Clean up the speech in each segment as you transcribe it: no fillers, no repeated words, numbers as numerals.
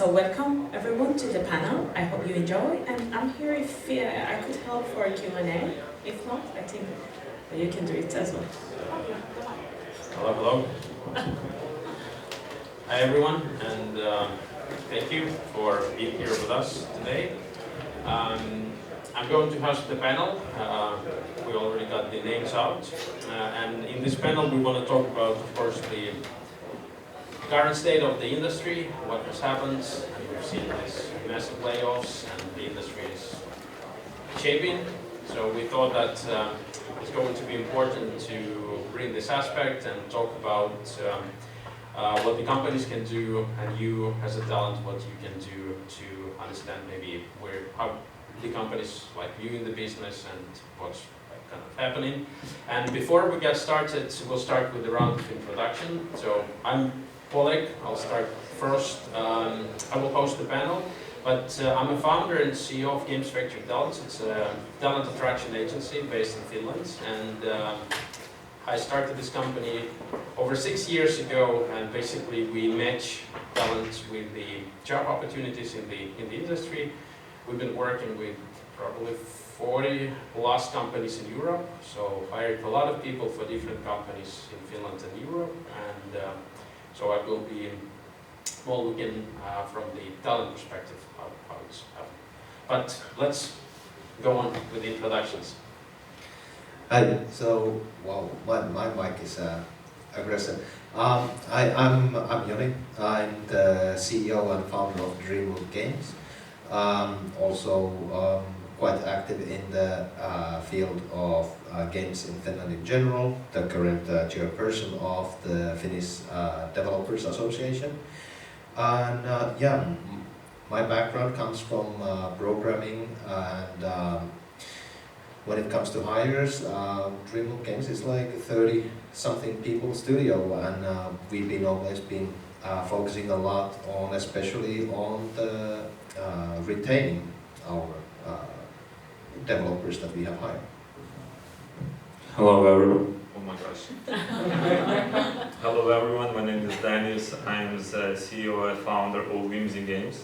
So welcome everyone to the panel. I hope you enjoy, and I'm here if I could help for a Q&A. If not, I think you can do it as well. Hello, hello. Hi everyone, and thank you for being here with us today. I'm going to host the panel. We already got the names out, and in this panel we want to talk about, of course, the current state of the industry, what has happened, and we've seen these massive layoffs, and the industry is shaping. So we thought that it's going to be important to bring this aspect and talk about what the companies can do, and you as a talent, what you can do to understand maybe how the companies viewing the business and what's kind of happening. And before we get started, we'll start with a round of introduction. So I'm Oleg. I'll start first. I will host the panel, but I'm a founder and CEO of Games Factory Talents. It's a talent attraction agency based in Finland, and I started this company over 6 years ago, and basically we match talent with the job opportunities in the industry. We've been working with probably 40 plus companies in Europe, so hired a lot of people for different companies in Finland and Europe, and so I will be looking from the talent perspective how it's happening. But let's go on with the introductions. Hi. So, wow, my mic is aggressive. I'm Joni. I'm the CEO and founder of Dreamloop Games. Also quite active in the field of games in Finland in general, the current chairperson of the Finnish Developers Association. And yeah, my background comes from programming, and when it comes to hires, Dreamloop Games is like 30-something people studio, and we've always been focusing a lot on, especially on the retaining our developers that we have hired. Hello everyone. Oh my gosh. Hello everyone, my name is Danis. I'm the CEO and founder of Whimsy Games.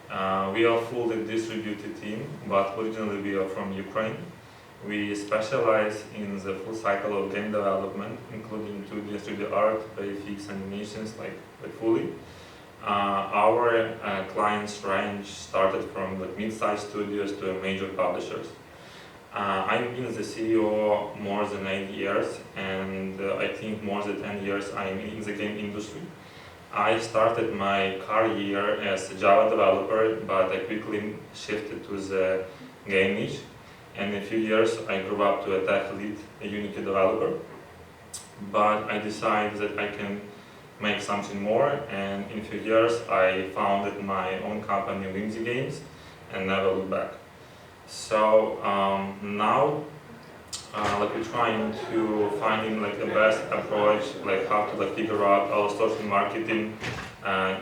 We are a fully distributed team, but originally we are from Ukraine. We specialize in the full cycle of game development, including 2D, 3D art, VFX, animations, like fully. Our clients range started from mid-sized studios to major publishers. I've been the CEO more than 8 years, and I think more than 10 years I'm in the game industry. I started my career as a Java developer, but I quickly shifted to the game niche. And in a few years I grew up to a tech lead, a Unity developer. But I decided that I can make something more, and in a few years I founded my own company, Whimsy Games, and never looked back. So now we're trying to find the best approach, how to figure out our social marketing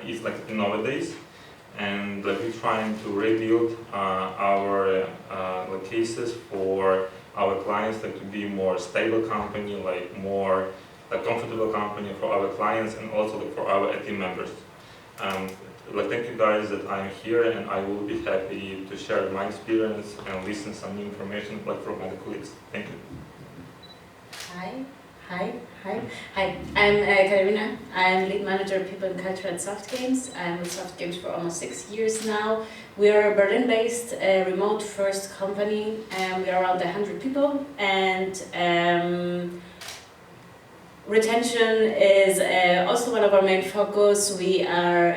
is nowadays, and we're trying to rebuild our cases for our clients to be more stable company, more a comfortable company for our clients and also for our team members. Thank you guys that I'm here, and I will be happy to share my experience and listen some new information from my colleagues. Thank you. Hi. I'm Katarina. I'm lead manager of people and culture at SOFTGAMES. I'm with SOFTGAMES for almost 6 years now. We are a Berlin-based, remote-first company. We are around 100 people, and retention is also one of our main focus. We are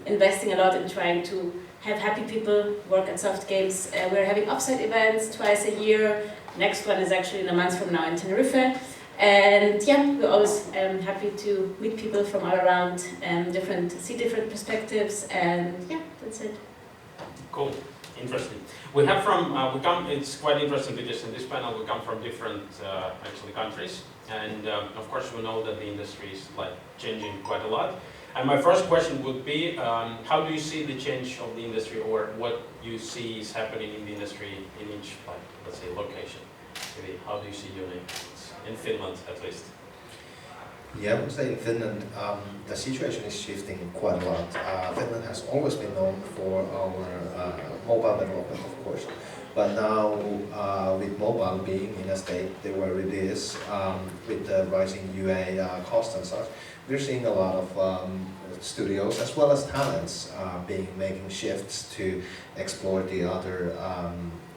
investing a lot in trying to have happy people work at SOFTGAMES. We're having offsite events twice a year. Next one is actually in a month from now in Tenerife. And yeah, we're always happy to meet people from all around, see different perspectives, and yeah, that's it. Cool, interesting. It's quite interesting because in this panel we come from different actually countries, and of course we know that the industry is changing quite a lot. And my first question would be, how do you see the change of the industry, or what you see is happening in the industry in each, let's say, location? Maybe how do you see your name in Finland, at least? Yeah, I would say in Finland, the situation is shifting quite a lot. Finland has always been known for our mobile development, of course, but now with mobile being in a state where it is, with the rising UA costs and such, we're seeing a lot of studios as well as talents making shifts to explore the other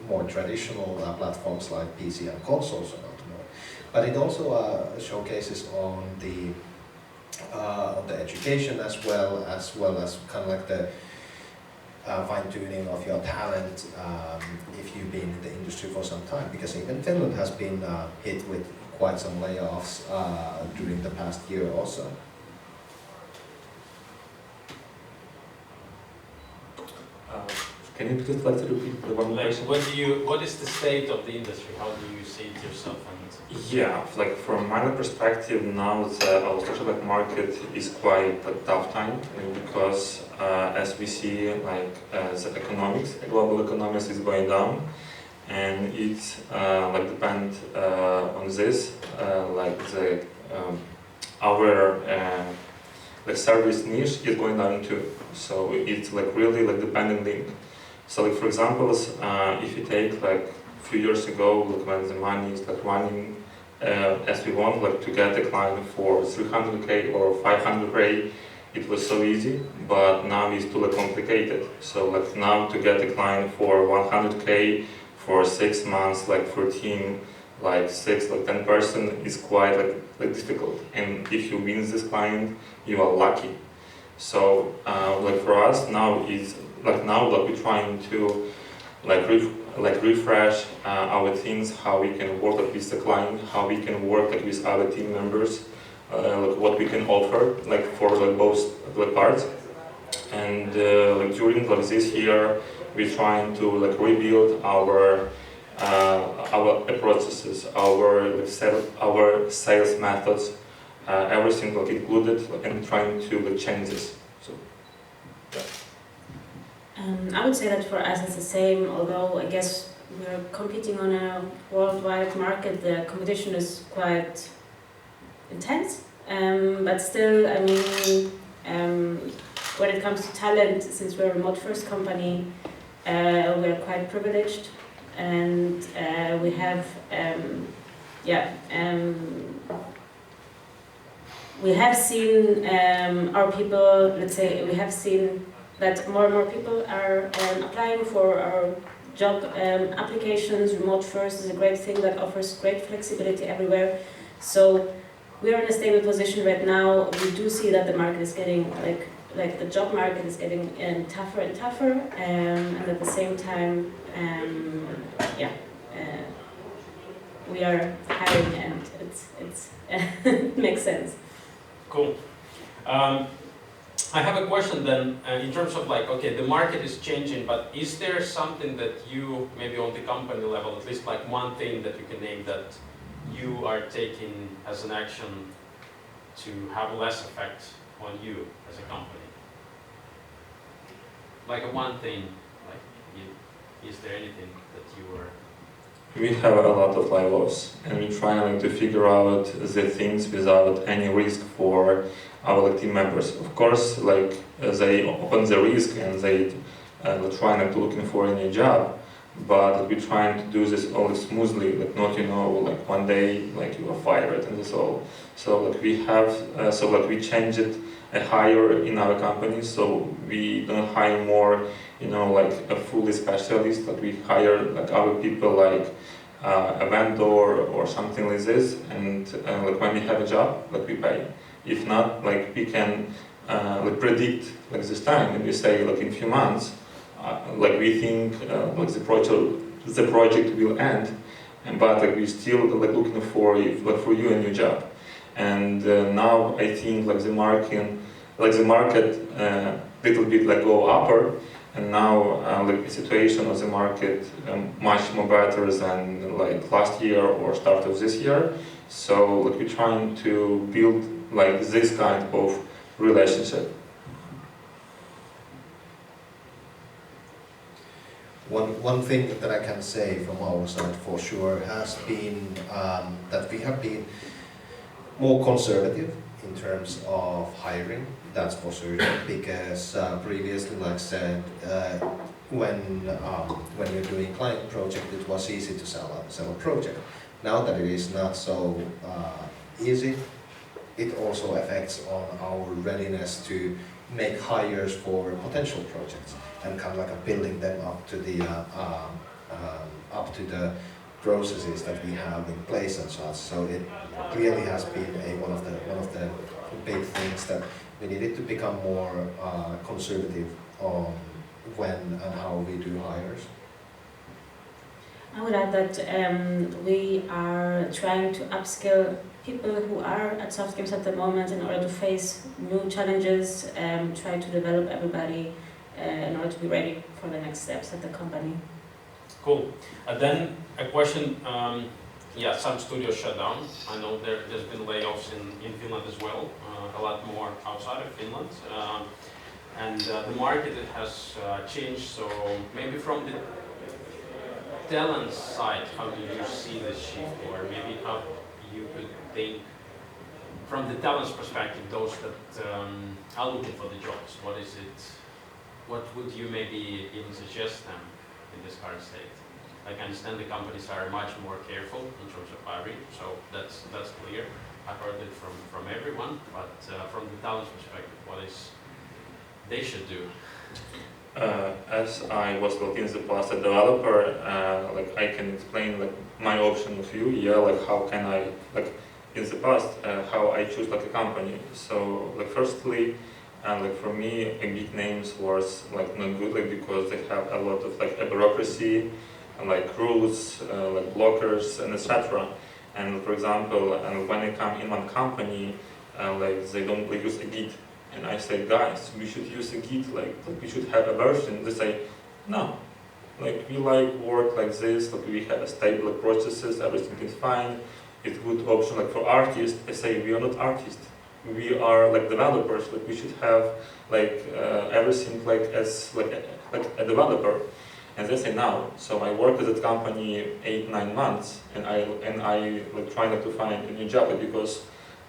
more traditional platforms like PC and consoles and more. But it also showcases on the education as well as kind of like the fine-tuning of your talent if you've been in the industry for some time, because even Finland has been hit with quite some layoffs during the past year also. Can you please like to repeat the one question? What is the state of the industry? How do you see it yourself? Yeah, like from my perspective now, our social like market is quite a tough time because as we see like the economics, global economics is going down, and it's like depend on this like the our like service niche is going down too. So it's like really like dependent link. So like for example, if you take like a few years ago, like when the money is like running as we want, like to get a client for 300k or 500k, it was so easy, but now it's too like complicated. So like now to get a client for 100k for 6 months, like for a team, like 10% is quite like difficult. And if you win this client, you are lucky. So like for us now is like we're trying to like refresh our things, how we can work with the client, how we can work like with other team members, like what we can offer like for like both like parts. And like during like this year, we're trying to like rebuild our processes, our sales methods, everything like included, and trying to like change this. So. Yeah. I would say that for us it's the same, although I guess we're competing on a worldwide market. The competition is quite intense, but still, I mean, when it comes to talent, since we're a remote-first company, we're quite privileged, and we have, we have seen our people, let's say, we have seen that more and more people are applying for our job applications. Remote first is a great thing that offers great flexibility everywhere. So we are in a stable position right now. We do see that the market is getting like the job market is getting tougher and tougher, and at the same time, we are hiring, and it's it makes sense. Cool. I have a question then, in terms of like, okay, the market is changing, but is there something that you, maybe on the company level, at least like one thing that you can name that you are taking as an action to have less effect on you as a company? Like a one thing, like, is there anything that you are... We have a lot of laws, and we're trying to figure out the things without any risk for our team members. Of course, like they open the risk and they trying to looking for a new job, but we're trying to do this all smoothly, like not like one day like you are fired and that's all. So like we have, we changed it higher in our company, so we don't hire more, like a fully specialist. Like we hire like other people like a vendor or something like this, and like when we have a job, like we pay. If not, like we can like predict like this time, and we say like in a few months, like we think like the project will end, but like we still like looking for you a new job. And now I think like the market little bit like go upper, and now like the situation of the market much more better than like last year or start of this year. So like we're trying to build like this kind of relationship. One thing that I can say from our side for sure has been that we have been more conservative in terms of hiring, that's for certain, because previously, like I said, when you're doing client project, it was easy to sell a project. Now that it is not so easy, it also affects on our readiness to make hires for potential projects and kind of like building them up to the processes that we have in place and such. So it clearly has been one of the big things that we needed to become more conservative on when and how we do hires. I would add that we are trying to upskill people who are at SoftGames at the moment in order to face new challenges, try to develop everybody in order to be ready for the next steps at the company. Cool. Then a question, yeah, some studios shut down. I know there's been layoffs in Finland as well, a lot more outside of Finland. And the market has changed, so maybe from the talent side, how do you see this shift, or maybe how you could think from the talent's perspective, those that are looking for the jobs, what is it, what would you maybe even suggest them in this current state? Like, I understand the companies are much more careful in terms of hiring, so that's clear. I heard it from everyone, but from the talent's perspective, what is they should do? As I was in the past a developer, like I can explain like my option of view. Yeah, like how can I like in the past how I choose like a company. So like firstly, like for me, big names was like not good, like because they have a lot of like bureaucracy, and, like rules, like blockers, and etc. And for example, when I come in one company, like they don't like, use a Git. And I say, guys, we should use a Git, like we should have a version. They say, no, like we like work like this, like we have a stable processes, everything is fine. It's good option like for artists. I say, we are not artists, we are like developers. Like we should have like everything like as like a developer. And they say no. So I worked at that company 8-9 months, and I like trying like, to find a new job because.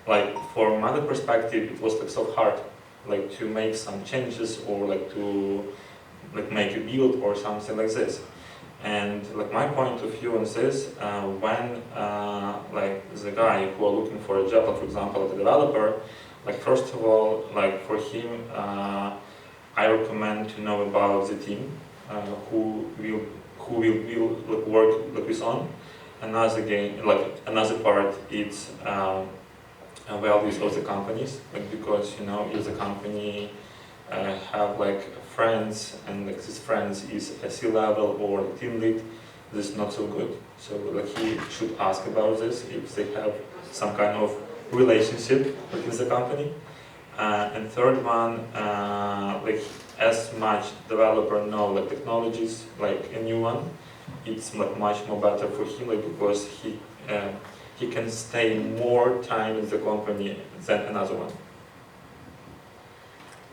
Like from my perspective, it was like so hard, like to make some changes or like to like make a build or something like this. And like my point of view on this, when like the guy who are looking for a job, like for example, like a developer, like first of all, like for him, I recommend to know about the team who will like, work like with on. Another part, it's values of the companies, like because you know if the company have like friends and like this friends is a C-level or team lead, this is not so good. So like he should ask about this if they have some kind of relationship within the company. And third one, like as much developer know like technologies, like a new one, it's like much more better for him, like because he can stay more time in the company than another one.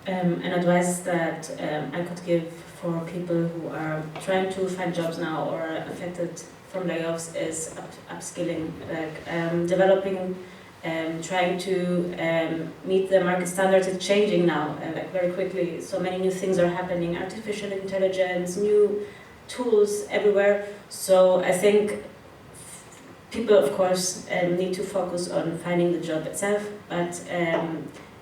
An advice that I could give for people who are trying to find jobs now or are affected from layoffs is upskilling, like developing, trying to meet the market standards. It's changing now, like very quickly. So many new things are happening, artificial intelligence, new tools everywhere. So I think people, of course, need to focus on finding the job itself, but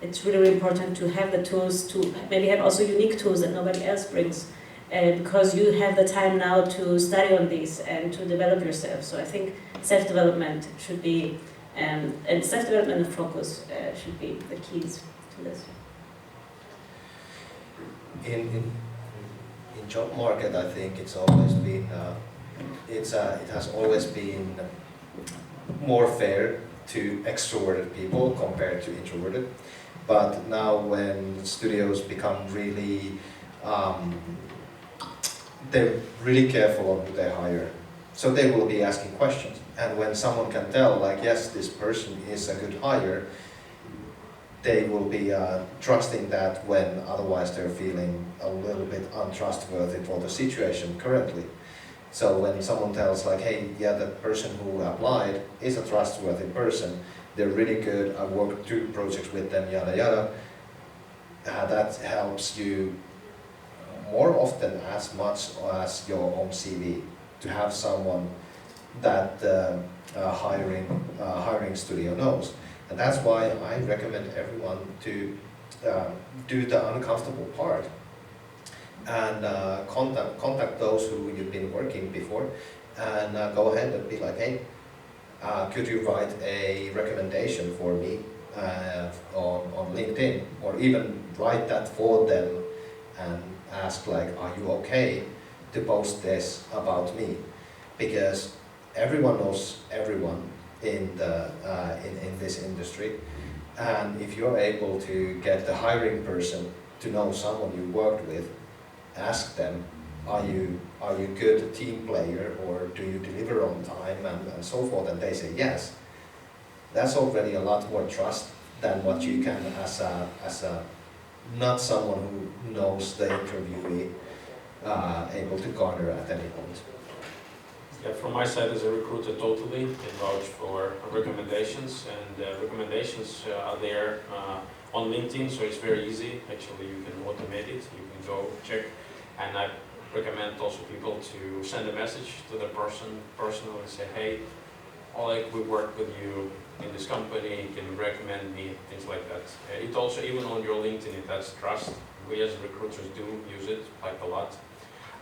it's really, really important to have the tools, to maybe have also unique tools that nobody else brings, because you have the time now to study on these and to develop yourself. So I think self-development should be, and self-development and focus should be the keys to this. In job market, I think it's always been it has always been more fair to extroverted people compared to introverted. But now when studios become really, they're really careful on who they hire. So they will be asking questions. And when someone can tell, like, yes, this person is a good hire, they will be trusting that when otherwise they're feeling a little bit untrustworthy for the situation currently. So when someone tells like, hey, yeah, the person who applied is a trustworthy person, they're really good, I worked 2 projects with them, yada yada, that helps you more often as much as your own CV, to have someone that hiring studio knows. And that's why I recommend everyone to do the uncomfortable part and contact those who you've been working before, and go ahead and be like, hey, could you write a recommendation for me on LinkedIn, or even write that for them and ask like, are you okay to post this about me? Because everyone knows everyone in the in this industry, and if you're able to get the hiring person to know someone you worked with, ask them, are you good team player, or do you deliver on time, and so forth, and they say yes. That's already a lot more trust than what you can as a not someone who knows the interviewee able to garner at any point. Yeah, from my side as a recruiter, totally can vouch for recommendations, and recommendations are there on LinkedIn, so it's very easy. Actually, you can automate it. You can go check, and I recommend also people to send a message to the person personally and say, hey, Oleg, we work with you in this company, can you recommend me, things like that. It also, even on your LinkedIn, it has trust. We as recruiters do use it like a lot.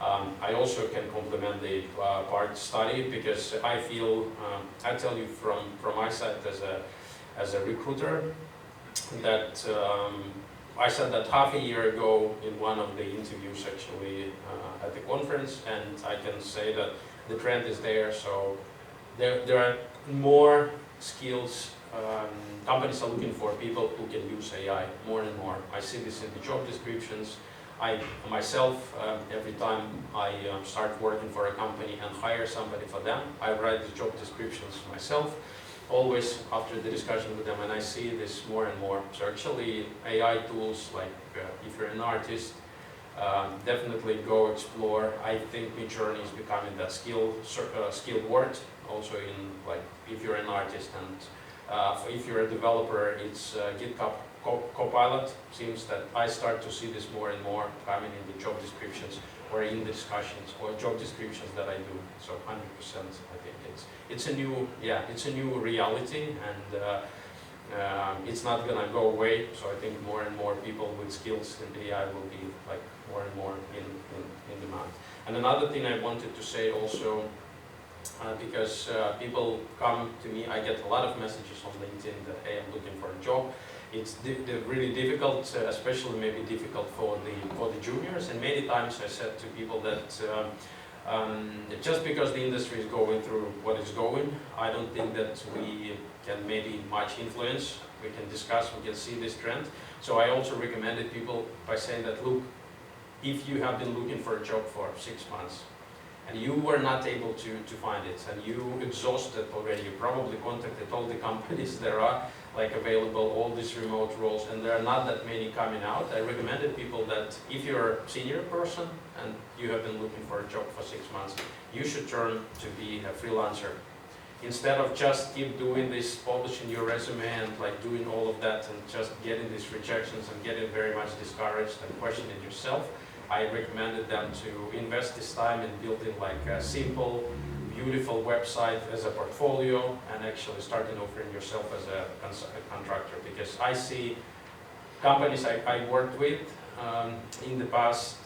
I also can complement the part study, because I feel, I tell you from my side as a recruiter, that I said that half a year ago in one of the interviews actually at the conference, and I can say that the trend is there. So there are more skills. Companies are looking for people who can use AI more and more. I see this in the job descriptions. I myself, every time I start working for a company and hire somebody for them, I write the job descriptions myself, always after the discussion with them, and I see this more and more. So actually AI tools, like if you're an artist, definitely go explore. I think Midjourney is becoming that skilled word also in, like, if you're an artist, and if you're a developer, it's GitHub Copilot. Seems that I start to see this more and more coming in the job descriptions or in the discussions or job descriptions that I do. So 100%, I think it's a new reality, and it's not gonna go away. So I think more and more people with skills in AI will be like more and more in demand. And another thing I wanted to say also, because people come to me, I get a lot of messages on LinkedIn that, hey, I'm looking for a job. It's really difficult, especially maybe difficult for the juniors. And many times I said to people that just because the industry is going through what it's going, I don't think that we can maybe much influence. We can discuss, we can see this trend. So I also recommended people by saying that, look, if you have been looking for a job for 6 months, and you were not able to find it, and you exhausted already, you probably contacted all the companies there are like available, all these remote roles, and there are not that many coming out. I recommended people that if you're a senior person and you have been looking for a job for 6 months, you should turn to be a freelancer. Instead of just keep doing this, publishing your resume and like doing all of that and just getting these rejections and getting very much discouraged and questioning yourself, I recommended them to invest this time in building like a simple, beautiful website as a portfolio, and actually starting offering yourself as a contractor. Because I see companies I worked with in the past,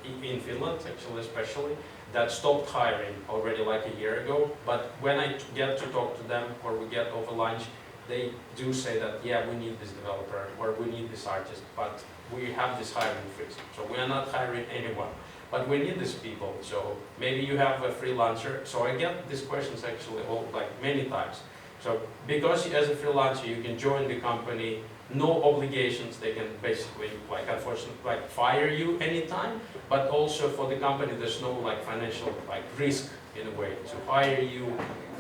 in Finland actually especially, that stopped hiring already like a year ago. But when I get to talk to them or we get over lunch, they do say that, yeah, we need this developer or we need this artist, but we have this hiring freeze. So we are not hiring anyone, but we need these people. So maybe you have a freelancer. So I get these questions actually like many times. So because as a freelancer you can join the company, no obligations, they can basically like unfortunately like fire you anytime, but also for the company there's no like financial like risk in a way to hire you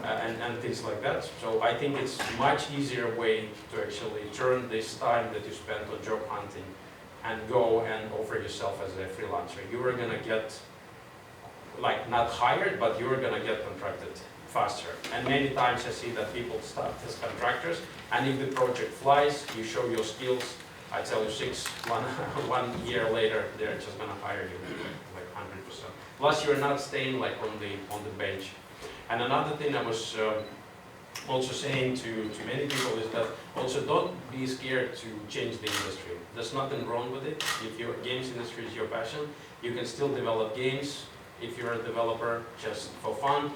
and things like that. So I think it's much easier way to actually turn this time that you spent on job hunting and go and offer yourself as a freelancer. You are gonna get like not hired, but you're gonna get contracted faster. And many times I see that people start as contractors, and if the project flies, you show your skills, I tell you one year later, they're just gonna hire you like 100%. Plus you're not staying like on the bench. And another thing I was also saying to many people is that also don't be scared to change the industry. There's nothing wrong with it. If your games industry is your passion, you can still develop games if you're a developer just for fun.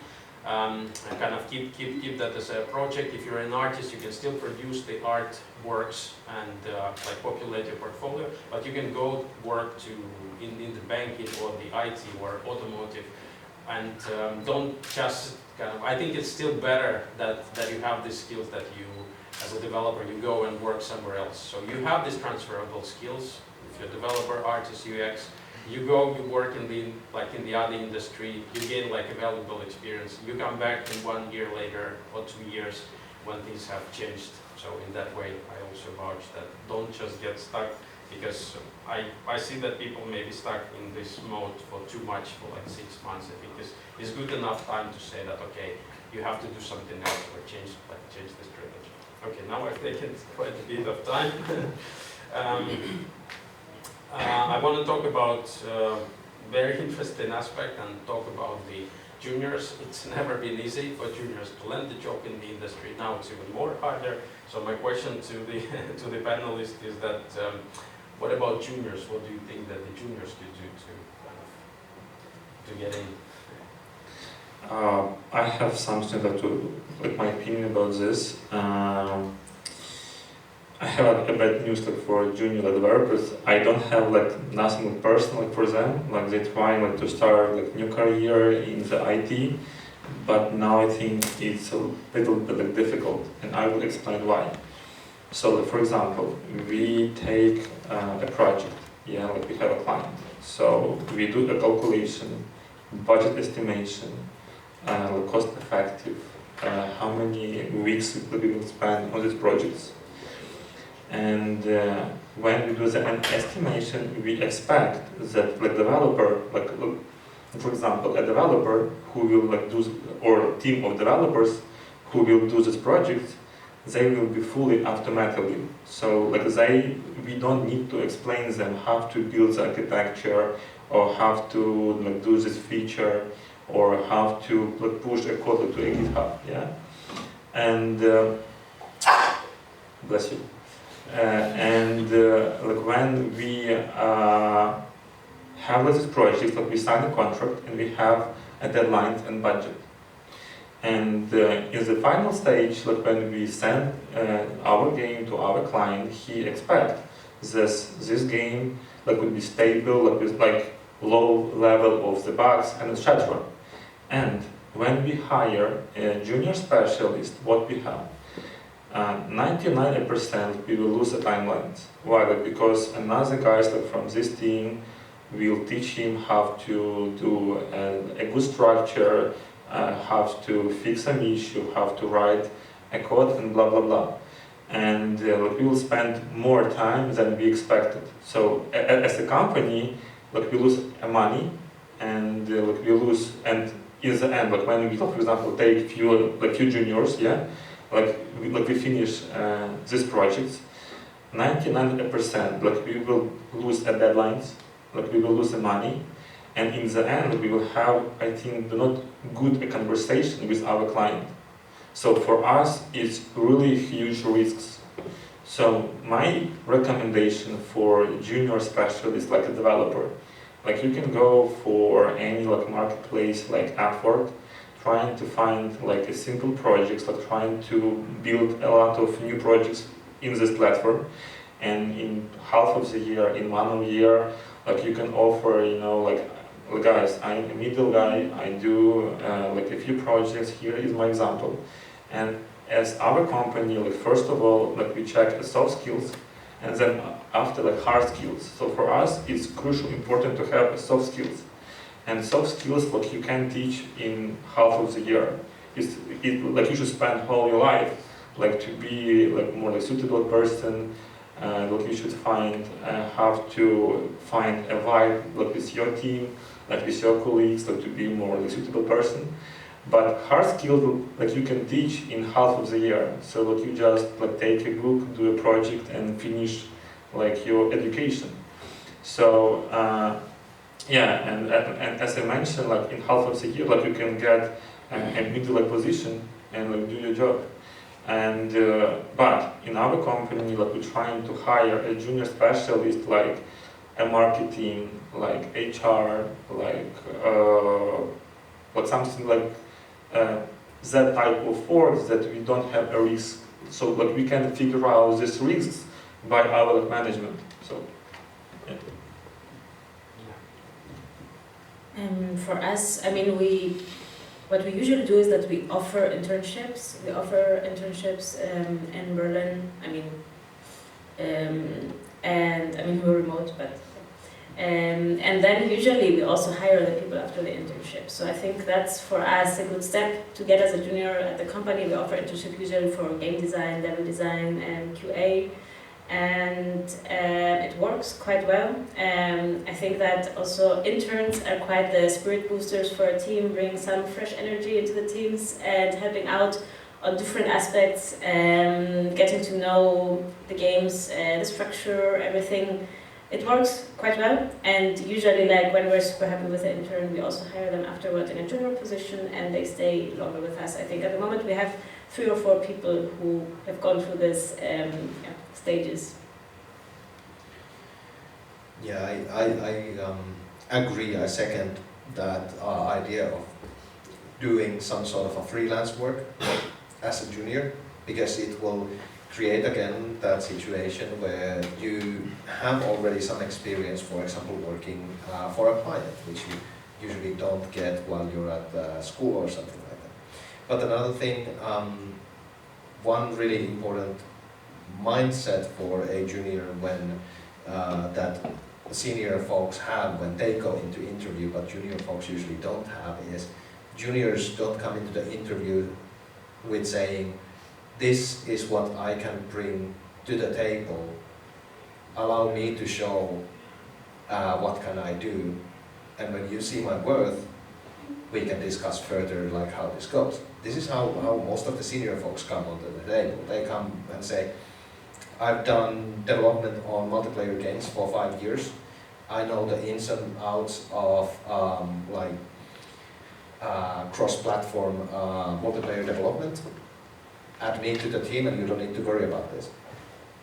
And kind of keep that as a project. If you're an artist, you can still produce the artworks and like populate your portfolio, but you can go work in the banking or the IT or automotive, and don't just kind of, I think it's still better that you have these skills, that you, as a developer, you go and work somewhere else. So you have these transferable skills. If you're a developer, artist, UX, you go, you work in the other industry, you gain like a valuable experience. You come back in 1 year later or 2 years when things have changed. So in that way, I also vouch that don't just get stuck, because I see that people may be stuck in this mode for too much, for like 6 months. I think it's good enough time to say that, okay, you have to do something else or change the strategy. Okay, now I've taken quite a bit of time. I want to talk about very interesting aspect and talk about the juniors. It's never been easy for juniors to land the job in the industry. Now it's even more harder. So my question to the to the panelists is that what about juniors? What do you think that the juniors could do to get in? I have something like my opinion about this. I have a bad news for junior developers. I don't have nothing personal for them. They're trying to start new career in the IT, but now I think it's a little bit difficult, and I will explain why. So, for example, we take a project. Yeah, we have a client. So we do a calculation, budget estimation, cost effective, how many weeks we will spend on these projects. And when we do the estimation, we expect that developer, for example, a developer who will do, or a team of developers who will do this project, they will be fully automatically. So we don't need to explain them how to build the architecture, or how to do this feature, or how to push a code to a GitHub. Yeah, and bless you. When we have this project, we sign a contract and we have a deadline and budget. And in the final stage, when we send our game to our client, he expects this game would be stable, with low level of the bugs and etc. And when we hire a junior specialist, what we have? 99% we will lose the timelines. Why? Because another guys from this team will teach him how to do a good structure, how to fix an issue, how to write a code, and blah blah blah. And we will spend more time than we expected. So as a company, we lose money, and we lose. And in the end, when we, for example, take few juniors, yeah. We finish this project, 99% we will lose at deadlines, we will lose the money, and in the end we will have, I think, not good conversation with our client. So for us, it's really huge risks. So my recommendation for junior specialist, a developer, you can go for any marketplace like Upwork, trying to find a simple projects, trying to build a lot of new projects in this platform, and in half of the year, in 1 year, you can offer, guys, I'm a middle guy, I do a few projects, here is my example. And as our company, first of all, we check the soft skills, and then after hard skills. So for us, it's crucially important to have soft skills. And soft skills, you can teach in half of the year. You should spend whole your life, to be more suitable person. You should find how to find a vibe with your team, like with your colleagues, like to be more like suitable person. But hard skills, like you can teach in half of the year. So like you just like take a book, do a project, and finish like your education. So yeah, and as I mentioned, like in half of the year, like you can get a middle position and like do your job. And but in our company, like we're trying to hire a junior specialist, like a marketing, like HR, like something like that type of work that we don't have a risk. So like we can figure out these risks by our management. So yeah. For us, I mean, what we usually do is that we offer internships. We offer internships in Berlin. I mean, and I mean we're remote, but and then usually we also hire the people after the internship. So I think that's for us a good step to get as a junior at the company. We offer internship usually for game design, level design, and QA. And it works quite well. I think that also interns are quite the spirit boosters for a team, bring some fresh energy into the teams and helping out on different aspects, getting to know the games, the structure, everything. It works quite well, and usually like when we're super happy with the intern, we also hire them afterward in a junior position and they stay longer with us. I think at the moment we have 3 or 4 people who have gone through this stages. Yeah, I agree. I second that idea of doing some sort of a freelance work as a junior, because it will create again that situation where you have already some experience, for example, working for a client, which you usually don't get while you're at school or something like that. But another thing, one really important mindset for a junior when that senior folks have when they go into interview, but junior folks usually don't have, is juniors don't come into the interview with saying, this is what I can bring to the table, allow me to show what can I do, and when you see my worth, we can discuss further like how this goes. This is how most of the senior folks come onto the table. They come and say, I've done development on multiplayer games for 5 years. I know the ins and outs of cross-platform multiplayer development. Add me to the team and you don't need to worry about this.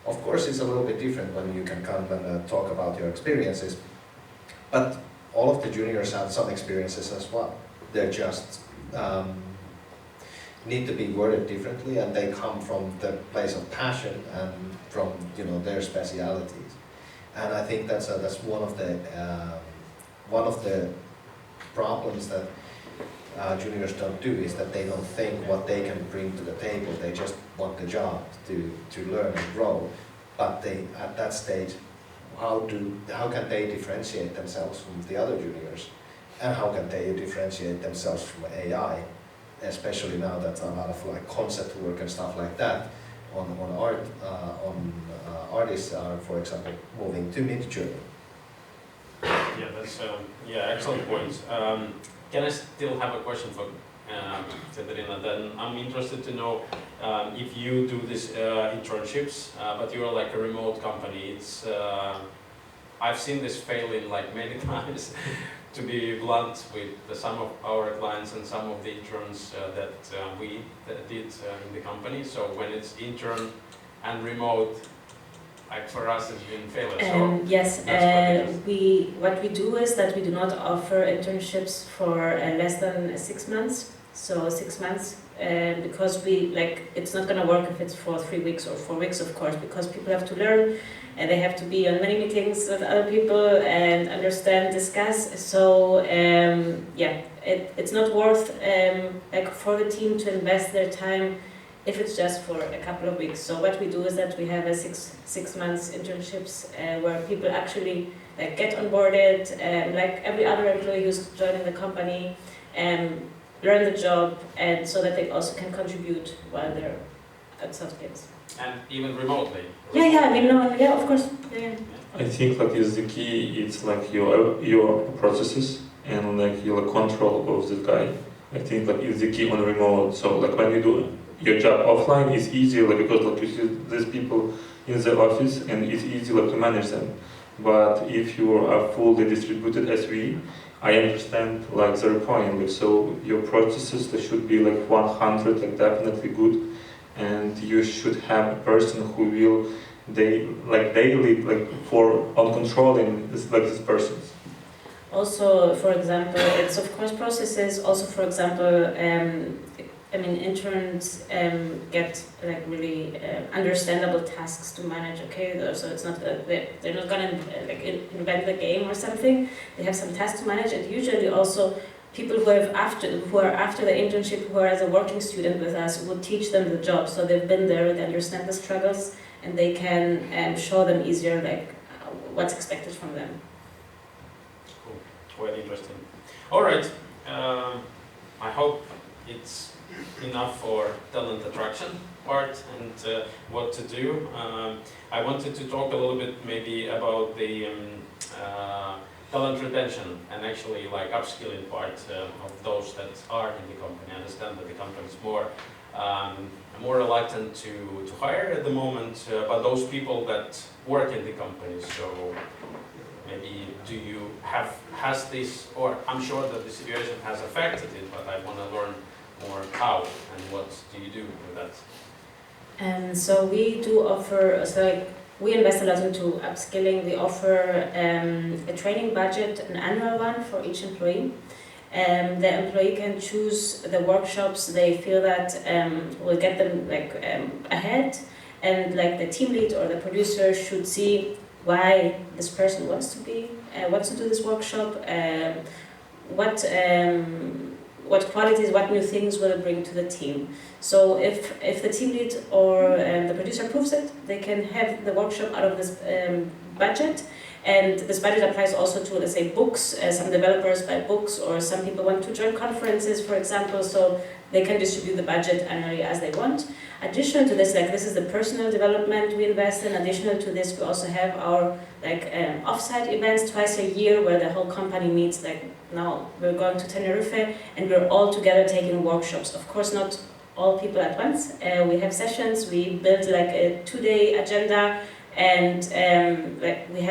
Of course, it's a little bit different when you can come and talk about your experiences, but all of the juniors have some experiences as well. They're just need to be worded differently, and they come from the place of passion and from their specialities. And I think that's one of the problems that juniors don't do, is that they don't think what they can bring to the table. They just want the job to learn and grow. But they, at that stage, how can they differentiate themselves from the other juniors? And how can they differentiate themselves from AI? Especially now that a lot of like concept work and stuff like that on art, artists are, for example, moving to Midjourney. Yeah, that's excellent points. Can I still have a question for Katerina? Then I'm interested to know if you do this internships, but you're like a remote company. It's I've seen this fail in like many times. To be blunt, with some of our clients and some of the interns that we did in the company. So when it's intern and remote, like for us, it's been failure. So yes, what we do is that we do not offer internships for less than 6 months. So 6 months, because it's not going to work if it's for 3 weeks or 4 weeks, of course, because people have to learn and they have to be on many meetings with other people and understand, discuss. So it's not worth for the team to invest their time if it's just for a couple of weeks. So what we do is that we have a six months internships where people actually get onboarded, like every other employee who's joining the company, learn the job, and so that they also can contribute while they're at SOFTGAMES. And even remotely. Of course. Yeah. I think is the key. It's like your processes. and like your control of this guy. I think like is the key on remote. So like when you do your job offline, it's easier like, because like you see these people in the office and it's easy like to manage them. But if you are fully distributed as I understand like their point. Like, so your processes they should be like 100, like definitely good, and you should have a person who will daily like for on controlling this persons. Also, for example, it's of course processes. Also, for example, I mean, interns get like really understandable tasks to manage. Okay, so it's not they're not gonna like invent the game or something. They have some tasks to manage, and usually also people who are after the internship, who are as a working student with us, would teach them the job. So they've been there, they understand the struggles, and they can show them easier like what's expected from them. Cool. Quite interesting. All right. I hope it's enough for talent attraction part and what to do. I wanted to talk a little bit maybe about the talent retention and actually like upskilling part of those that are in the company. I understand that the company is more reluctant to hire at the moment, but those people that work in the company, so maybe has this, or I'm sure that the situation has affected it, but I want to learn more how and what do you do with that? And so we do offer, so like we invest a lot into upskilling. We offer a training budget, an annual one for each employee. The employee can choose the workshops they feel that will get them like ahead, and like the team lead or the producer should see why this person wants to do this workshop, what qualities, what new things will it bring to the team. So if the team lead or the producer approves it, they can have the workshop out of this budget. And this budget applies also to, let's say, books. Some developers buy books, or some people want to join conferences, for example, so they can distribute the budget annually as they want. Additional to this, like this is the personal development we invest in. Additional to this, we also have our offsite events twice a year where the whole company meets. Like now we're going to Tenerife and we're all together taking workshops. Of course, not all people at once. We have sessions. We build like a 2-day agenda. And we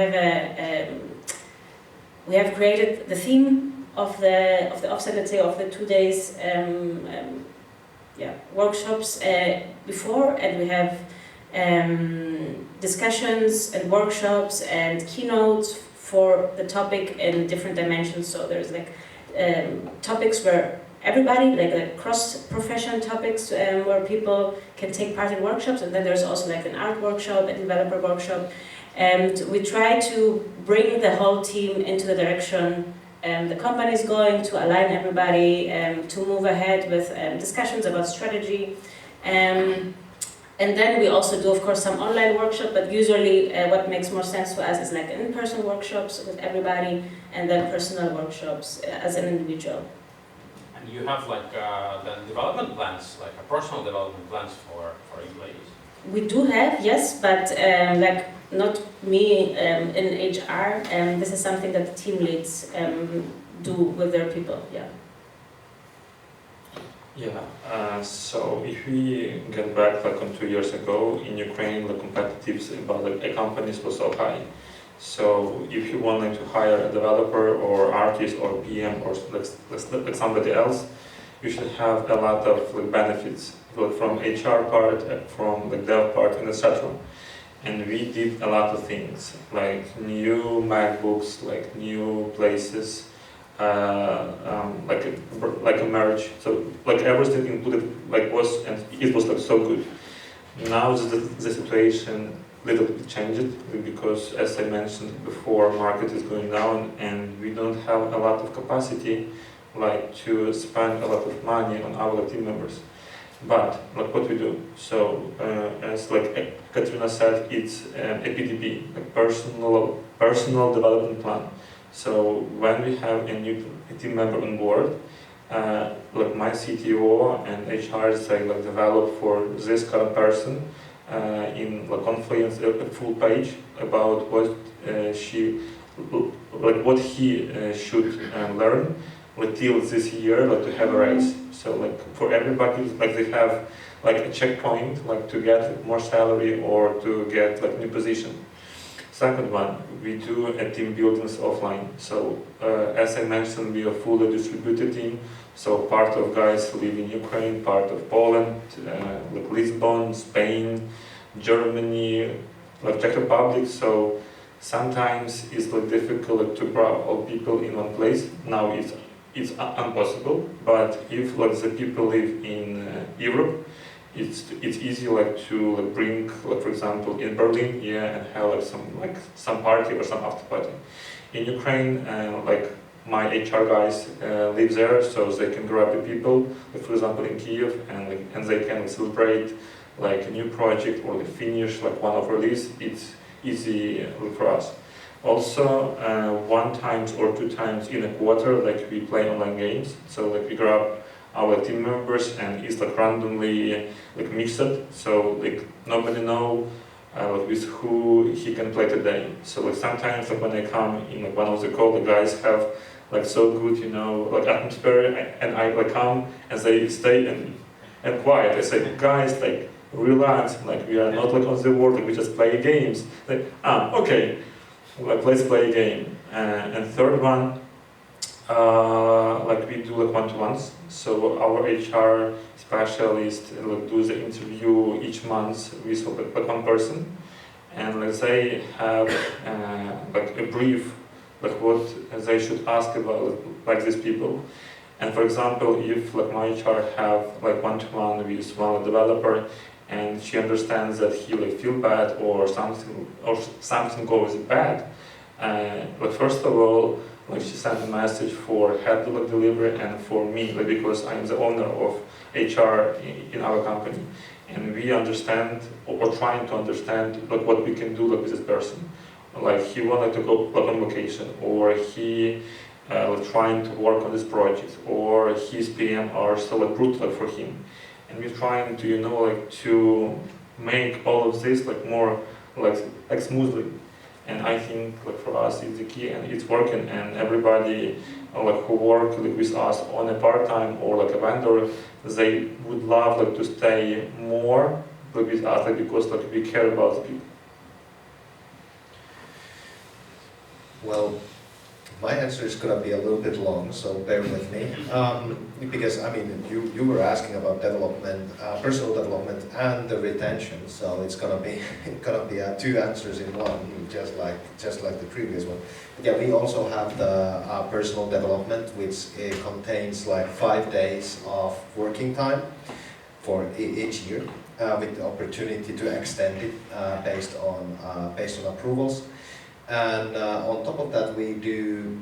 have created the theme of the offset, let's say, of the 2 days workshops before, and we have discussions and workshops and keynotes for the topic in different dimensions. So there's like topics where everybody, like cross-profession topics where people can take part in workshops, and then there's also like an art workshop, a developer workshop, and we try to bring the whole team into the direction the company is going, to align everybody, to move ahead with discussions about strategy. And then we also do, of course, some online workshop, but usually what makes more sense to us is like in-person workshops with everybody, and then personal workshops as an individual. And you have like the development plans, like a personal development plans for employees? We do have, yes, but like not me in HR. This is something that the team leads do with their people. Yeah. Yeah. So if we get back like on 2 years ago in Ukraine, the competitiveness about like companies was so high. So if you wanted to hire a developer or artist or PM or like somebody else, you should have a lot of like benefits, like from HR part, from the dev part, and etc. And we did a lot of things, like new MacBooks, like new places, like a merge. So like everything included, like it was like so good. Now the situation little bit changed, because as I mentioned before, market is going down and we don't have a lot of capacity like to spend a lot of money on our team members. But like what we do, so as like Katrina said, it's a PDP, like personal development plan. So when we have a new team member on board, like my CTO and HR say like develop for this current person in like Confluence a full page about what she like what he should learn like till this year, like to have a raise. So like for everybody, like they have like a checkpoint, like to get more salary or to get like new position. Second one, we do a team buildings offline. So as I mentioned, we are fully distributed team. So part of guys live in Ukraine, part of Poland, like Lisbon, Spain, Germany, like Czech Republic. So sometimes it's like difficult to grab all people in one place. Now it's impossible. But if like the people live in Europe, it's easy like to like bring like for example in Berlin, yeah, and have like some party or some after party. In Ukraine, like my HR guys live there, so they can grab the people, like for example in Kiev, and they can celebrate like a new project or finish like one of release. It's easy for us. Also, 1 time or 2 times in a quarter, like we play online games. So like we grab our team members and it's like randomly like mixed. So like nobody know like with who he can play today. So like sometimes like when I come in like one of the call, the guys have like so good, you know, like atmosphere, and I like come and they stay and quiet. I say, guys, like relax, like we are not like on the world, like we just play games. Like okay, like let's play a game. And third one, like we do like one-to-ones. So our HR specialist like do the interview each month with like one person, and like they have like a brief like what they should ask about like these people. And for example, if like my HR have like one-to-one with one developer, and she understands that he like feel bad or something goes bad, like first of all, like she sent a message for head like delivery and for me, like because I'm the owner of HR in our company, and we understand or trying to understand like what we can do like with this person. Like he wanted to go like on vacation, or he like trying to work on this project, or his PM are so like brutal for him, and we're trying to, you know, like to make all of this like more like smoothly. And I think like for us it's the key, and it's working, and everybody like who work like with us on a part-time or like a vendor, they would love like to stay more like with us, like because like we care about the people. Well, my answer is going to be a little bit long, so bear with me. Because, I mean, you were asking about development, personal development and the retention, so it's going to be 2 answers in one, just like the previous one. Yeah, we also have the personal development, which contains like 5 days of working time for each year, with the opportunity to extend it based on approvals. And on top of that, we do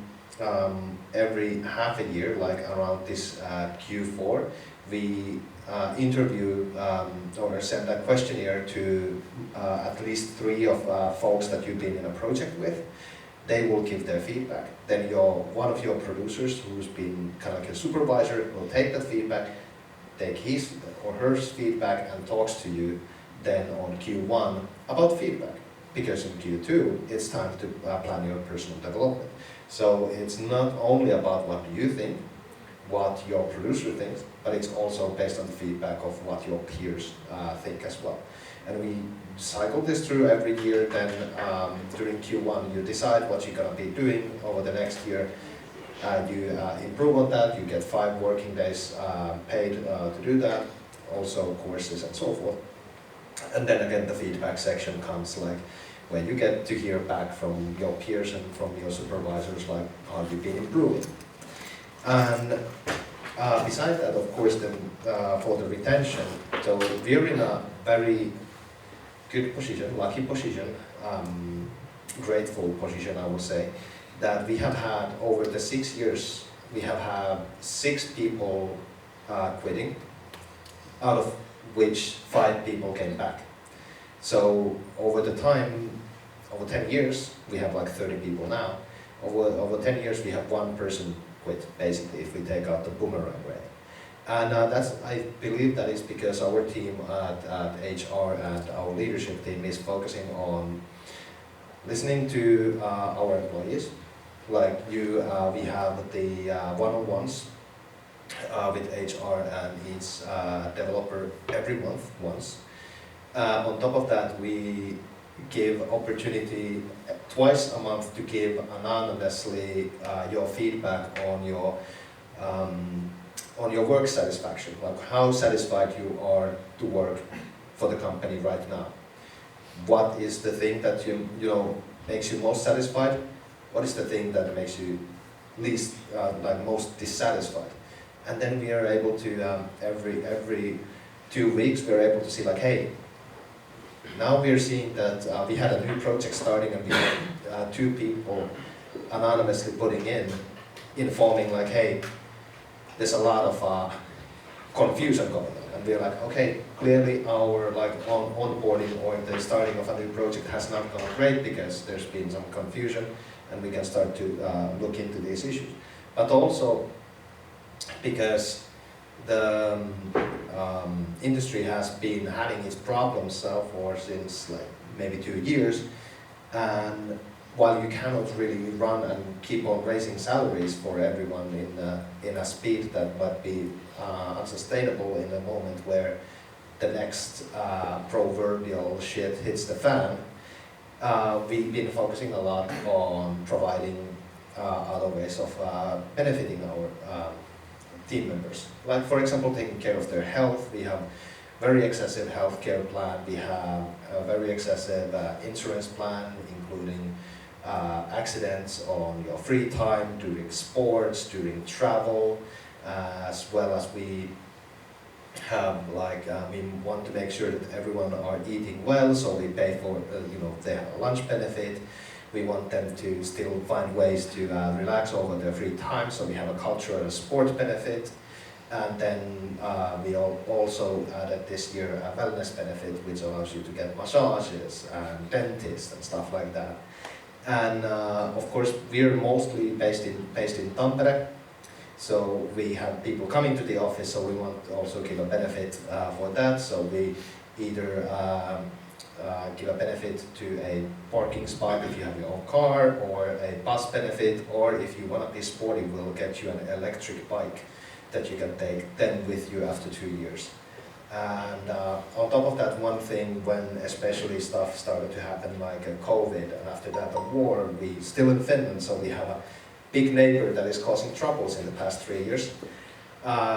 every half a year, like around this Q4, we interview or send a questionnaire to at least 3 of folks that you've been in a project with. They will give their feedback. Then one of your producers, who's been kind of like a supervisor, will take that feedback, take his or her feedback, and talks to you then on Q1 about feedback. Because in Q2, it's time to plan your personal development. So it's not only about what you think, what your producer thinks, but it's also based on the feedback of what your peers think as well. And we cycle this through every year. Then during Q1, you decide what you're going to be doing over the next year. You improve on that. You get 5 working days paid to do that. Also courses and so forth. And then again, the feedback section comes like when you get to hear back from your peers and from your supervisors, like how you've been improving. And besides that, of course, then for the retention, so we're in a very good position, lucky position, grateful position, I would say, that we have had over the 6 years, we have had 6 people quitting, out of which 5 people came back. So over the time, over 10 years, we have like 30 people now. Over 10 years, we have 1 person quit, basically, if we take out the boomerang rate. And I believe that is because our team at HR and our leadership team is focusing on listening to our employees, like you, we have the one-on-ones with HR and each developer every month once. On top of that, we give opportunity twice a month to give anonymously your feedback on your work satisfaction, like how satisfied you are to work for the company right now. What is the thing that you know makes you most satisfied? What is the thing that makes you least like most dissatisfied? And then we are able to every 2 weeks we're able to see like, hey, now we're seeing that we had a new project starting and we had 2 people anonymously putting in, informing like, hey, there's a lot of confusion going on. And we're like, okay, clearly our like onboarding or the starting of a new project has not gone great because there's been some confusion, and we can start to look into these issues. But also because the industry has been having its problems for since like maybe 2 years, and while you cannot really run and keep on raising salaries for everyone in a speed that might be unsustainable in a moment where the next proverbial shit hits the fan, we've been focusing a lot on providing other ways of benefiting our team members. Like for example, taking care of their health. We have very excessive healthcare plan. We have a very excessive insurance plan, including accidents on your free time, during sports, during travel, as well as we have like we want to make sure that everyone are eating well, so we pay for they have a lunch benefit. We want them to still find ways to relax over their free time, so we have a cultural and sport benefit. And then we also added this year a wellness benefit, which allows you to get massages and dentists and stuff like that. And of course, we're mostly based in Tampere, so we have people coming to the office, so we want to also give a benefit for that. So we either give a benefit to a parking spot if you have your own car, or a bus benefit, or if you want to be sporty, we'll get you an electric bike that you can take then with you after 2 years. And on top of that, one thing, when especially stuff started to happen like COVID, and after that a war, we still in Finland, so we have a big neighbor that is causing troubles in the past 3 years.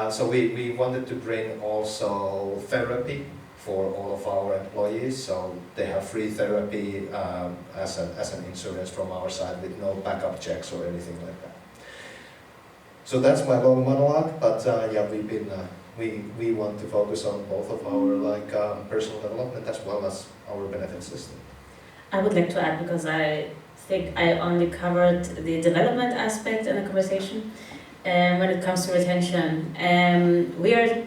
So we wanted to bring also therapy for all of our employees, so they have free therapy as an insurance from our side with no backup checks or anything like that. So that's my long monologue, but yeah, we've been we want to focus on both of our personal development as well as our benefit system. I would like to add, because I think I only covered the development aspect in the conversation. When it comes to retention, we are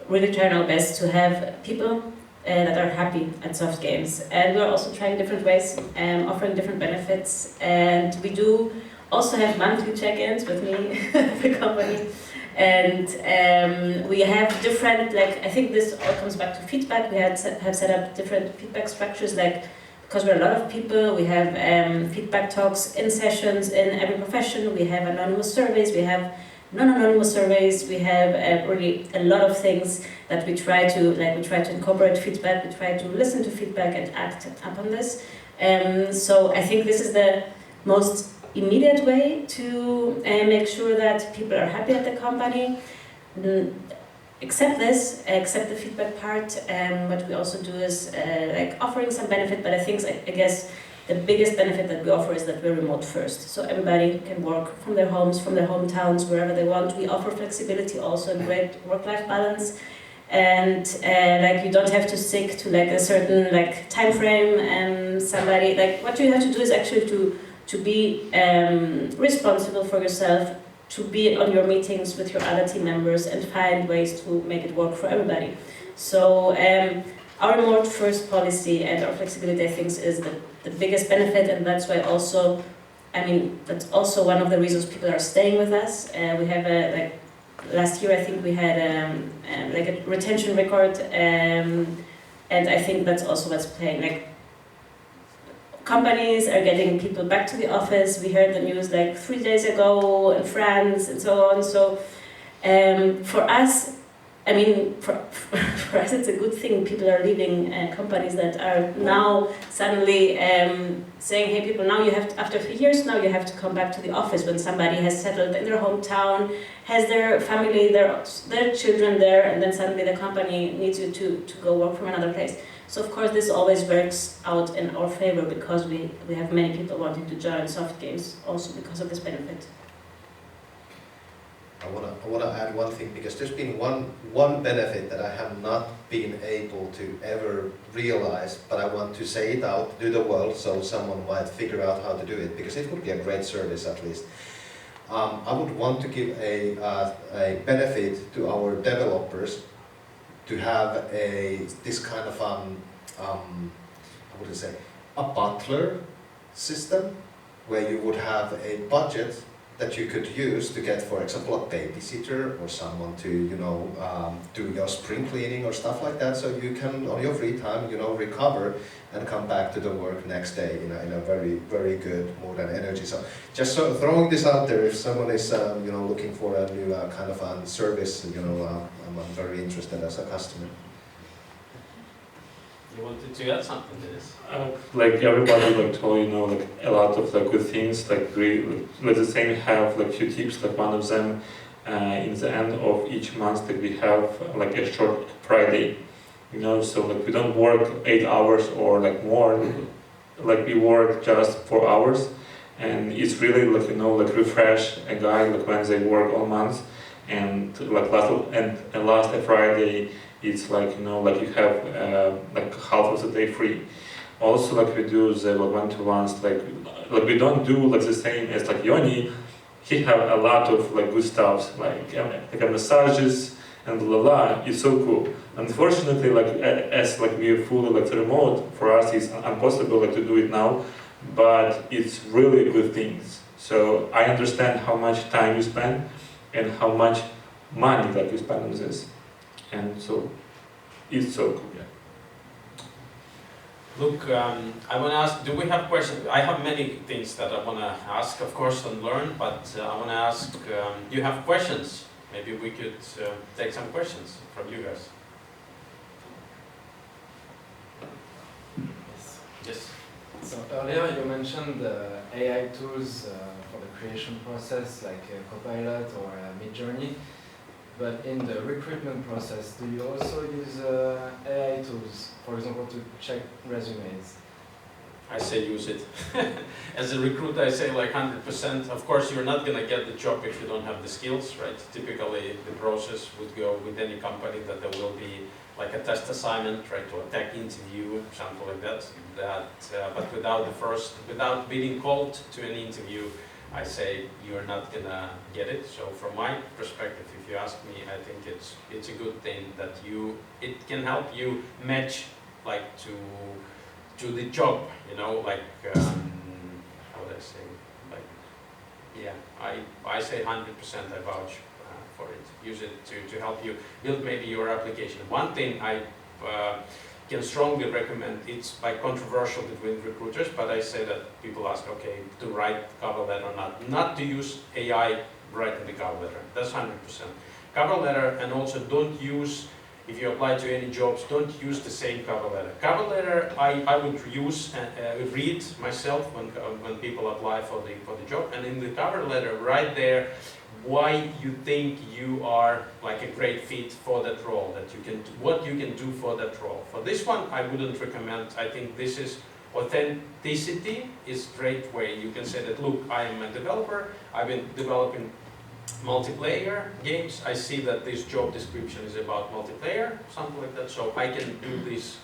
really trying our best to have people that are happy at SOFTGAMES, and we're also trying different ways, offering different benefits, and we do also have monthly check-ins with me, the company. And we have different, I think this all comes back to feedback. We have set up different feedback structures, because we're a lot of people, we have feedback talks in sessions in every profession. We have anonymous surveys, we have non-anonymous surveys, we have really a lot of things that we try to incorporate feedback, we try to listen to feedback and act upon this. So I think this is the most immediate way to make sure that people are happy at the company. Accept the feedback part. What we also do is offering some benefit, but I guess the biggest benefit that we offer is that we're remote first. So everybody can work from their homes, from their hometowns, wherever they want. We offer flexibility also and great work-life balance. And you don't have to stick to a certain time frame, and somebody what you have to do is actually to be responsible for yourself, to be on your meetings with your other team members and find ways to make it work for everybody. So our remote first policy and our flexibility, I think, is the biggest benefit, and that's why also, that's also one of the reasons people are staying with us. We have last year I think we had a retention record, and I think that's also what's playing. companies are getting people back to the office. We heard the news like 3 days ago in France and so on. So for us, I mean, for us it's a good thing. People are leaving companies that are now suddenly saying, hey people, now you have to, after 3 years, now you have to come back to the office when somebody has settled in their hometown, has their family, their children there, and then suddenly the company needs you to go work from another place. So of course this always works out in our favor because we have many people wanting to join SOFTGAMES also because of this benefit. I wanna add one thing, because there's been one benefit that I have not been able to ever realize, but I want to say it out to the world so someone might figure out how to do it, because it would be a great service at least. I would want to give a benefit to our developers to have this kind of how would I say, a butler system where you would have a budget that you could use to get, for example, a babysitter or someone to, do your spring cleaning or stuff like that, so you can, on your free time, recover and come back to the work next day in a very, very good mood and energy. So just throwing this out there, if someone is, looking for a new kind of service, I'm very interested as a customer. You wanted to add something to this? Like everybody told like a lot of good things. Like let's just say we have few tips. Like one of them, in the end of each month, we have a short Friday. So we don't work 8 hours or more. We work just 4 hours, and it's really refresh a guy when they work all month, and last Friday. It's you have half of the day free. Also, we do the one-to-ones. We don't do the same as Yoni. He have a lot of good stuff massages and blah blah blah. It's so cool. Unfortunately, as we are fully remote, for us it's impossible to do it now. But it's really good things. So I understand how much time you spend and how much money you spend on this. And so, it's so cool, yeah. Look, I want to ask, do we have questions? I have many things that I want to ask, of course, and learn, but I want to ask, do you have questions? Maybe we could take some questions from you guys. Yes. So earlier you mentioned AI tools for the creation process, like Copilot or Midjourney. But in the recruitment process, do you also use AI tools, for example, to check resumes? I say use it. As a recruiter, I say 100%. Of course, you're not going to get the job if you don't have the skills, right? Typically, the process would go with any company that there will be a test assignment, right, or a tech interview, something like that. But without being called to an interview, I say you're not gonna get it. So from my perspective, if you ask me, I think it's a good thing that it can help you match to the job, how would I say, I say 100% I vouch for it. Use it to help you build maybe your application. One thing I can strongly recommend, it's controversial between recruiters, but I say that people ask, okay, to write cover letter or not to use AI writing the cover letter. That's 100%. Cover letter, and also don't use, if you apply to any jobs, don't use the same cover letter. Cover letter I would use and read myself when people apply for the job, and in the cover letter right there why you think you are a great fit for that role, what you can do for that role. For this one, I wouldn't recommend. I think this is authenticity is a great way. You can say that, look, I am a developer, I've been developing multiplayer games, I see that this job description is about multiplayer, something like that, so I can do this.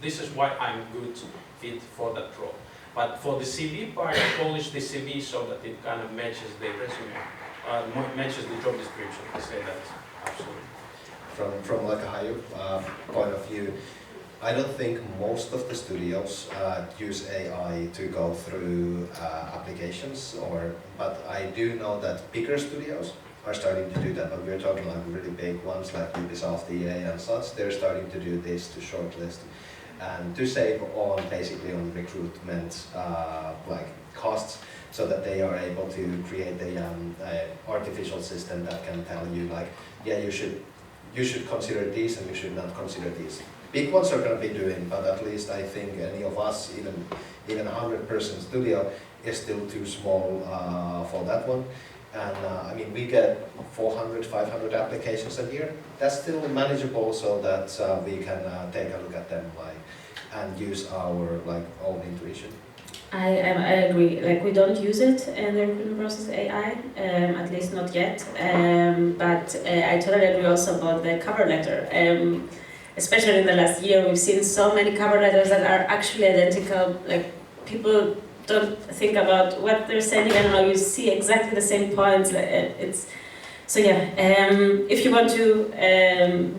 This is why I'm good fit for that role. But for the CV part, I polish the CV so that it kind of matches the resume. Matches the job description. I say that absolutely. From a higher point of view, I don't think most of the studios use AI to go through applications, but I do know that bigger studios are starting to do that. But we're talking really big ones like Ubisoft, EA, and such. They're starting to do this to shortlist. and to save on basically on recruitment like costs, so that they are able to create a artificial system that can tell you like, yeah, you should consider these and you should not consider these. Big ones are going to be doing, but at least I think any of us, even a 100-person studio is still too small for that one. And I mean, we get 400, 500 applications a year. That's still manageable, so that we can take a look at them and use our own intuition. I agree. Like, we don't use it in the recruitment process, AI, at least not yet. But I totally agree also about the cover letter. Especially in the last year, we've seen so many cover letters that are actually identical. Like, people don't think about what they're sending. I don't know. You see exactly the same points. It's so yeah. If you want to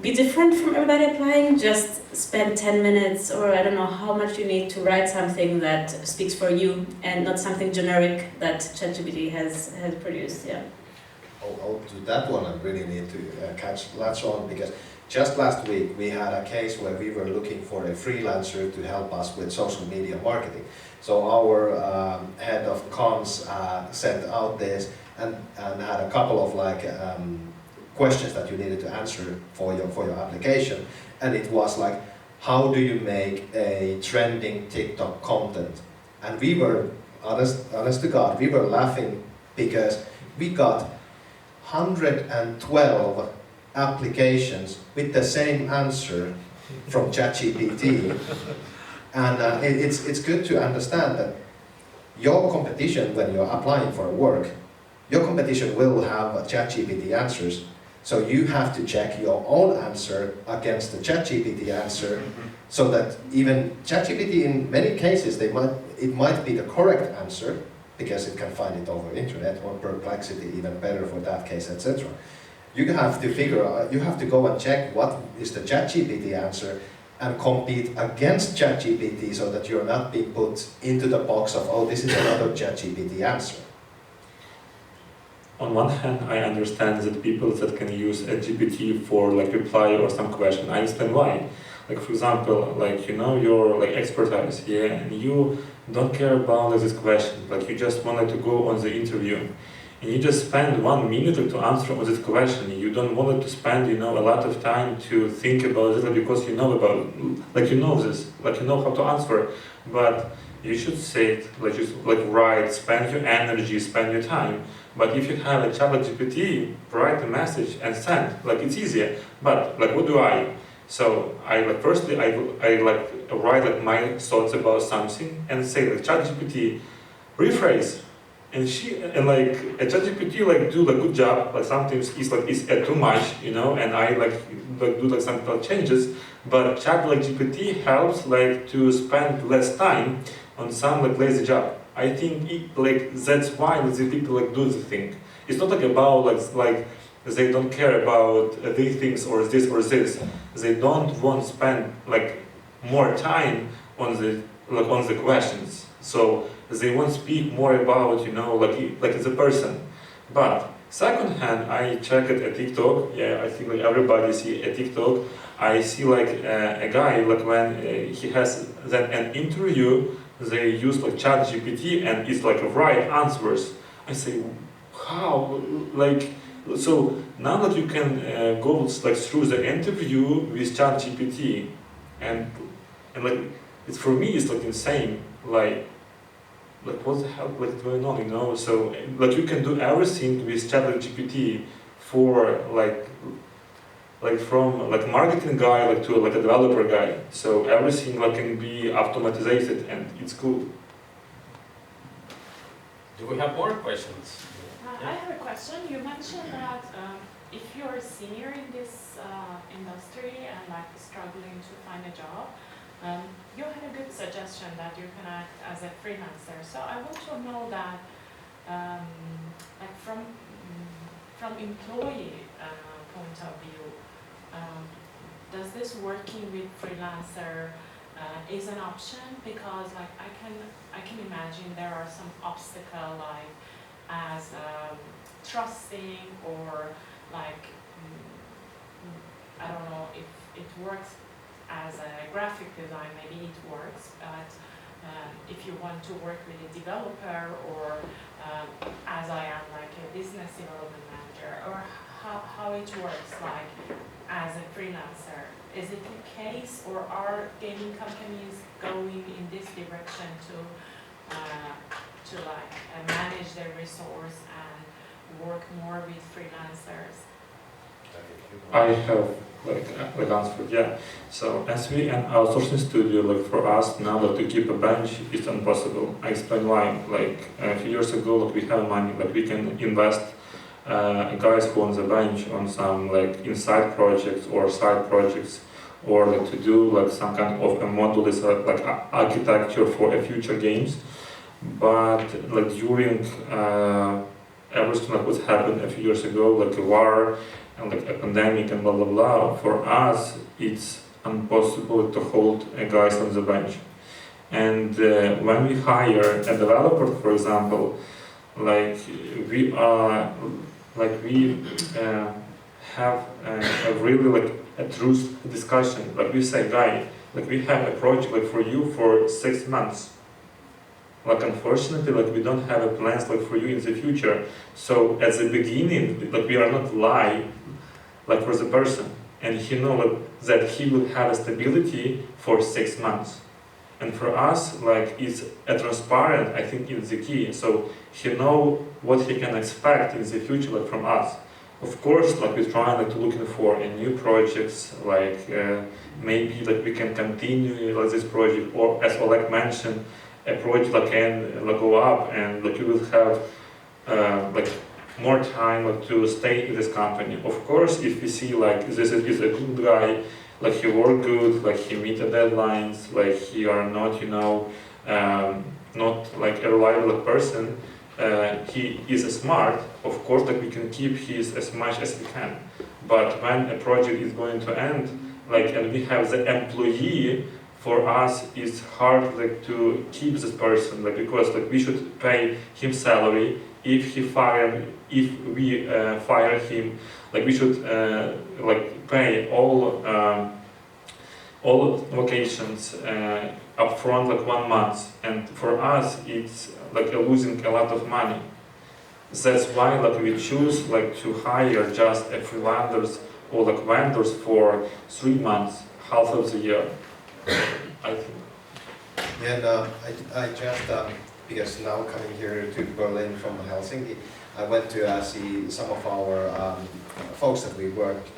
be different from everybody applying, just spend 10 minutes, or I don't know how much you need to write something that speaks for you, and not something generic that ChatGPT has produced. Yeah. Oh, to that one, I really need to latch on, because just last week we had a case where we were looking for a freelancer to help us with social media marketing. So our head of comms sent out this and had a couple of questions that you needed to answer for your application, and it was like, how do you make a trending TikTok content? And we were honest to God, we were laughing because we got 112 applications with the same answer from ChatGPT. And it's good to understand that your competition, when you're applying for work, your competition will have ChatGPT answers. So you have to check your own answer against the ChatGPT answer, so that even ChatGPT, in many cases, it might be the correct answer, because it can find it over internet, or Perplexity, even better for that case, etc. You have to figure out, you have to go and check what is the ChatGPT answer and compete against ChatGPT, so that you're not being put into the box of, oh, this is another ChatGPT answer. On one hand, I understand that people that can use a GPT for reply or some question, I understand why. Like, for example, your expertise, yeah, and you don't care about this question, you just wanted to go on the interview, and you just spend 1 minute to answer on this question. You don't want to spend, a lot of time to think about it, because you know about, you know this, you know how to answer, but you should say it, write, spend your energy, spend your time. But if you have a ChatGPT, write a message and send, it's easier. But what do I? So firstly I write my thoughts about something and say ChatGPT, rephrase, and a ChatGPT do a good job. Sometimes it's too much, and I do some changes. But ChatGPT helps to spend less time on some lazy job. I think that's why the people do the thing. It's not about they don't care about these things or this or this. They don't want to spend more time on the questions. So they want to speak more about the person. But second hand, I checked at TikTok. Yeah, I think everybody see a TikTok. I see a guy when he has an interview. They use ChatGPT and it's right answers. I say, how? So now that you can go through the interview with ChatGPT, and it's for me it's insane. What the hell is going on? So you can do everything with ChatGPT for from marketing guy to a developer guy. So everything can be automated, and it's cool. Do we have more questions? I have a question. You mentioned that if you're a senior in this industry and struggling to find a job, you had a good suggestion that you can act as a freelancer. So I want to know that from employee point of view, does this working with freelancer is an option? Because I can imagine there are some obstacles as trusting, or I don't know if it works as a graphic design, maybe it works, but if you want to work with a developer or as I am like a business development manager, or how it works like as a freelancer, is it the case, or are gaming companies going in this direction to like manage their resource and work more with freelancers? I have like answered, yeah. So as we an outsourcing studio, like for us now, like to keep a bench is impossible. I explain why. Like a few years ago, like we have money, like we can invest guys who on the bench on some like inside projects or side projects, or like to do like some kind of a modular like architecture for a future games. But like during everything like what happened a few years ago, like a war and like a pandemic and blah blah blah, for us it's impossible to hold a guys on the bench. And when we hire a developer, for example, like we are like we have a really like a truth discussion. Like we say, guy, like we have a project like for you for 6 months. Like unfortunately, like we don't have a plans like for you in the future. So at the beginning, like we are not lie, like for the person, and he know like, that he will have a stability for 6 months. And for us, like it's a transparent, I think it's the key. So he know what he can expect in the future, like from us. Of course, like we're trying like to looking for a new projects, like maybe like we can continue like this project, or as Oleg mentioned, a project that can like go up and like you will have like more time like to stay in this company. Of course, if we see like this is a good guy, like he work good, like he meet the deadlines, like he are not, you know, not like a reliable person, he is smart, of course like we can keep his as much as we can. But when a project is going to end, like and we have the employee, for us it's hard like to keep this person, like because like we should pay him salary. If we fire him, like we should like pay all vacations upfront like 1 month, and for us it's like losing a lot of money. That's why like we choose like to hire just a freelancers or like vendors for 3 months, half of the year. I think. Yeah, no, I just, because now coming here to Berlin from Helsinki, I went to see some of our folks that we worked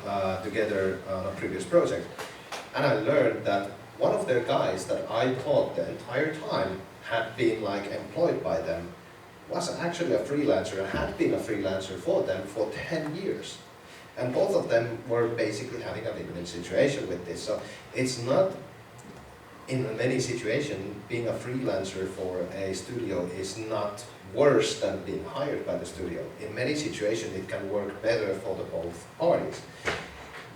together on a previous project. And I learned that one of their guys that I taught the entire time had been like employed by them, was actually a freelancer, and had been a freelancer for them for 10 years. And both of them were basically having a win-win situation with this. So it's not, in many situations, being a freelancer for a studio is not worse than being hired by the studio. In many situations, it can work better for the both parties.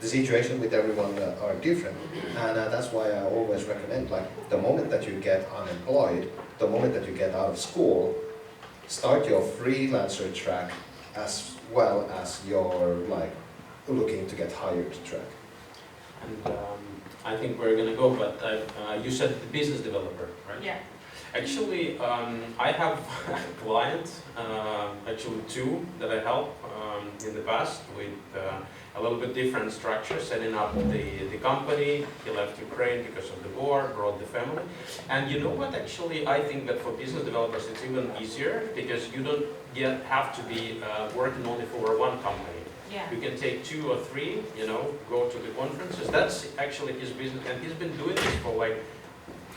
The situation with everyone are different, and that's why I always recommend, like, the moment that you get unemployed, the moment that you get out of school, start your freelancer track as well as your, like, looking to get hired track. And I think we're gonna go, but you said the business developer, right? Yeah. Actually, I have a client, actually 2 that I help in the past with a little bit different structure, setting up the company. He left Ukraine because of the war, brought the family. And you know what, actually, I think that for business developers it's even easier, because you don't have to be working only for one company. Yeah. You can take 2 or 3, you know, go to the conferences. That's actually his business, and he's been doing this for, like,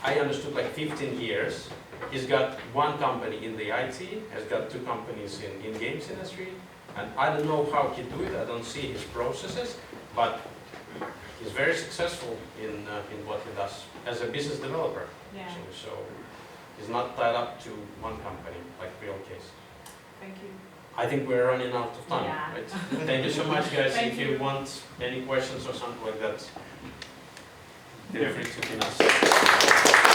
I understood, like 15 years. He's got 1 company in the IT, has got 2 companies in games industry, and I don't know how he do it. I don't see his processes, but he's very successful in what he does as a business developer. Yeah. Actually. So he's not tied up to one company like real case. Thank you. I think we're running out of time. Yeah. Right? Thank you so much, guys. Thank If you you. want any questions or something like that, feel free to pin us.